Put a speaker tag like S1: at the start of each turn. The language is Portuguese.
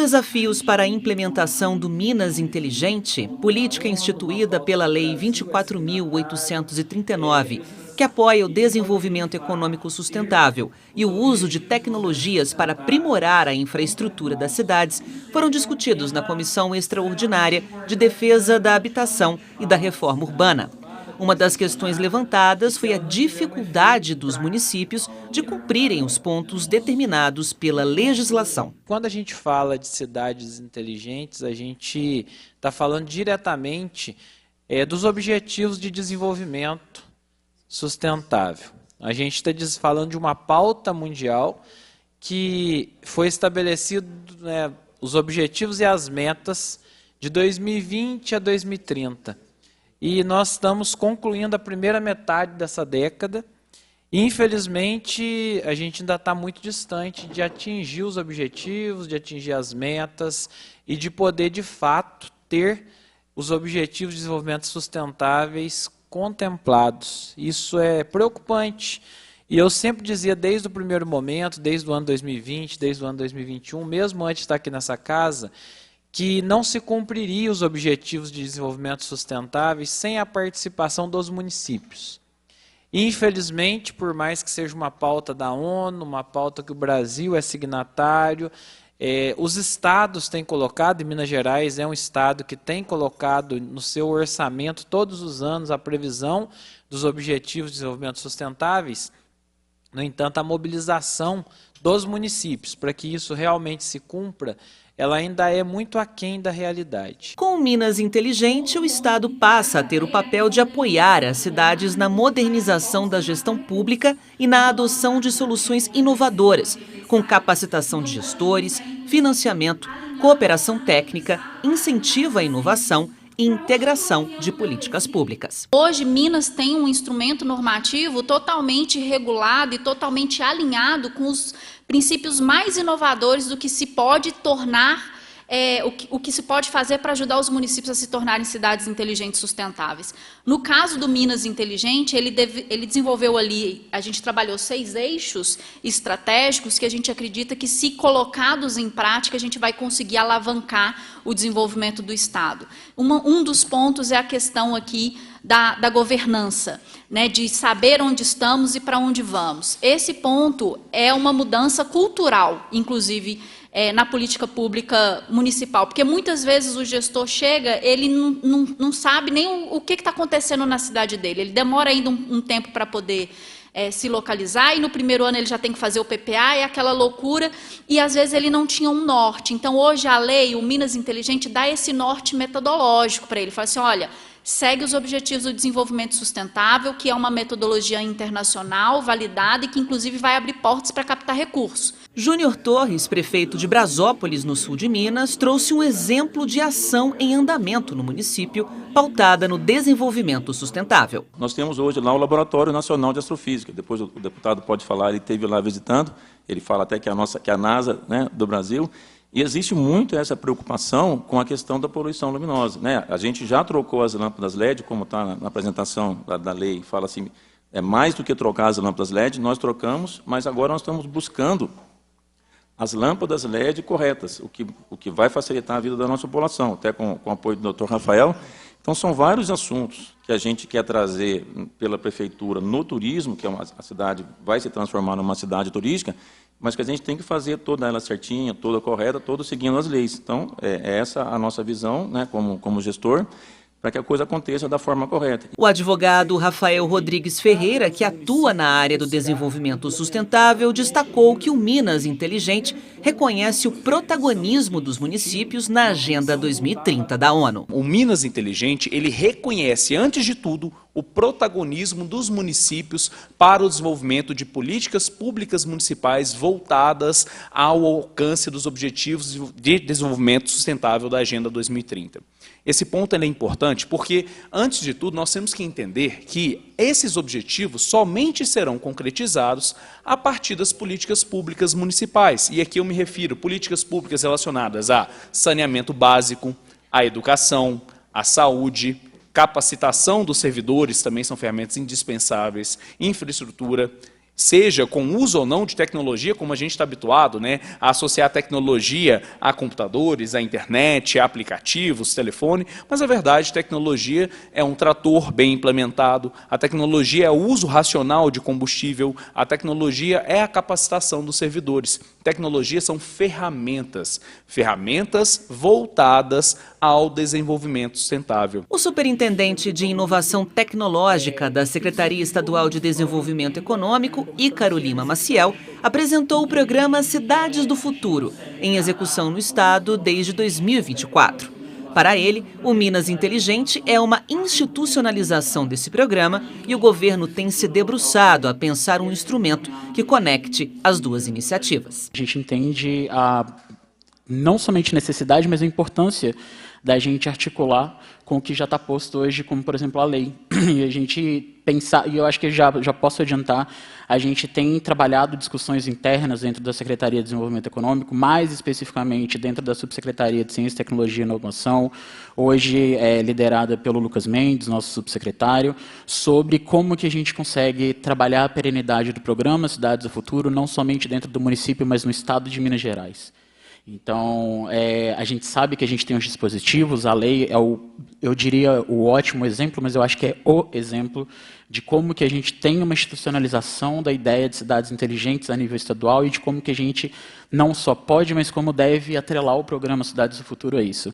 S1: desafios para a implementação do Minas Inteligente, política instituída pela Lei 24.839, que apoia o desenvolvimento econômico sustentável e o uso de tecnologias para aprimorar a infraestrutura das cidades, foram discutidos na Comissão Extraordinária de Defesa da Habitação e da Reforma Urbana. Uma das questões levantadas foi a dificuldade dos municípios de cumprirem os pontos determinados pela legislação.
S2: Quando a gente fala de cidades inteligentes, a gente está falando diretamente dos objetivos de desenvolvimento sustentável. A gente está falando de uma pauta mundial que foi estabelecido, os objetivos e as metas de 2020 a 2030. E nós estamos concluindo a primeira metade dessa década. E, infelizmente, a gente ainda está muito distante de atingir os objetivos, de atingir as metas e de poder, de fato, ter os objetivos de desenvolvimento sustentáveis contemplados. Isso é preocupante. E eu sempre dizia, desde o primeiro momento, desde o ano 2020, desde o ano 2021, mesmo antes de estar aqui nessa casa, que não se cumpriria os objetivos de desenvolvimento sustentáveis sem a participação dos municípios. Infelizmente, por mais que seja uma pauta da ONU, uma pauta que o Brasil é signatário, os estados têm colocado, e Minas Gerais é um estado que tem colocado no seu orçamento todos os anos a previsão dos objetivos de desenvolvimento sustentáveis. No entanto, a mobilização dos municípios para que isso realmente se cumpra, ela ainda é muito aquém da realidade.
S1: Com o Minas Inteligente, o Estado passa a ter o papel de apoiar as cidades na modernização da gestão pública e na adoção de soluções inovadoras, com capacitação de gestores, financiamento, cooperação técnica, incentivo à inovação e integração de políticas públicas.
S3: Hoje, Minas tem um instrumento normativo totalmente regulado e totalmente alinhado com os princípios mais inovadores do que se pode tornar, o que se pode fazer para ajudar os municípios a se tornarem cidades inteligentes sustentáveis. No caso do Minas Inteligente, ele desenvolveu ali, a gente trabalhou 6 eixos estratégicos que a gente acredita que, se colocados em prática, a gente vai conseguir alavancar o desenvolvimento do Estado. Um dos pontos é a questão aqui da governança, de saber onde estamos e para onde vamos. Esse ponto é uma mudança cultural, inclusive, na política pública municipal, porque muitas vezes o gestor chega, ele não sabe nem o que está acontecendo na cidade dele, ele demora ainda um tempo para poder se localizar, e no primeiro ano ele já tem que fazer o PPA, é aquela loucura, e às vezes ele não tinha um norte. Então, hoje a lei, o Minas Inteligente, dá esse norte metodológico para ele, fala assim, olha, segue os objetivos do desenvolvimento sustentável, que é uma metodologia internacional, validada, e que inclusive vai abrir portas para captar recursos.
S1: Júnior Torres, prefeito de Brasópolis, no sul de Minas, trouxe um exemplo de ação em andamento no município, pautada no desenvolvimento sustentável.
S4: Nós temos hoje lá o Laboratório Nacional de Astrofísica, depois o deputado pode falar, ele esteve lá visitando, ele fala até que é a NASA, do Brasil, e existe muito essa preocupação com a questão da poluição luminosa. A gente já trocou as lâmpadas LED, como está na apresentação da lei, fala assim, é mais do que trocar as lâmpadas LED, nós trocamos, mas agora nós estamos buscando as lâmpadas LED corretas, o que vai facilitar a vida da nossa população, até com o apoio do Dr. Rafael. Então, são vários assuntos que a gente quer trazer pela prefeitura no turismo, que a cidade vai se transformar numa cidade turística, mas que a gente tem que fazer toda ela certinha, toda correta, toda seguindo as leis. Então, é essa a nossa visão, como gestor, para que a coisa aconteça da forma correta.
S1: O advogado Rafael Rodrigues Ferreira, que atua na área do desenvolvimento sustentável, destacou que o Minas Inteligente reconhece o protagonismo dos municípios na Agenda 2030 da ONU.
S5: O Minas Inteligente, ele reconhece, antes de tudo, o protagonismo dos municípios para o desenvolvimento de políticas públicas municipais voltadas ao alcance dos objetivos de desenvolvimento sustentável da Agenda 2030. Esse ponto é importante porque, antes de tudo, nós temos que entender que esses objetivos somente serão concretizados a partir das políticas públicas municipais. E aqui eu me refiro a políticas públicas relacionadas a saneamento básico, à educação, à saúde, capacitação dos servidores, também são ferramentas indispensáveis, infraestrutura, seja com uso ou não de tecnologia, como a gente está habituado, né, a associar a tecnologia a computadores, a internet, a aplicativos, telefone, mas a verdade, tecnologia é um trator bem implementado, a tecnologia é o uso racional de combustível, a tecnologia é a capacitação dos servidores. Tecnologia são ferramentas, ferramentas voltadas ao desenvolvimento sustentável.
S1: O superintendente de Inovação Tecnológica da Secretaria Estadual de Desenvolvimento Econômico, Ícaro Lima Maciel, apresentou o programa Cidades do Futuro, em execução no Estado desde 2024. Para ele, o Minas Inteligente é uma institucionalização desse programa e o governo tem se debruçado a pensar um instrumento que conecte as duas iniciativas.
S6: A gente entende não somente a necessidade, mas a importância da gente articular com o que já está posto hoje, como, por exemplo, a lei. E a gente pensar, e eu acho que já posso adiantar, a gente tem trabalhado discussões internas dentro da Secretaria de Desenvolvimento Econômico, mais especificamente dentro da Subsecretaria de Ciência, Tecnologia e Inovação, hoje liderada pelo Lucas Mendes, nosso subsecretário, sobre como que a gente consegue trabalhar a perenidade do programa Cidades do Futuro, não somente dentro do município, mas no estado de Minas Gerais. Então, a gente sabe que a gente tem os dispositivos, a lei é eu diria, o ótimo exemplo, mas eu acho que é o exemplo de como que a gente tem uma institucionalização da ideia de cidades inteligentes a nível estadual e de como que a gente não só pode, mas como deve atrelar o programa Cidades do Futuro a isso.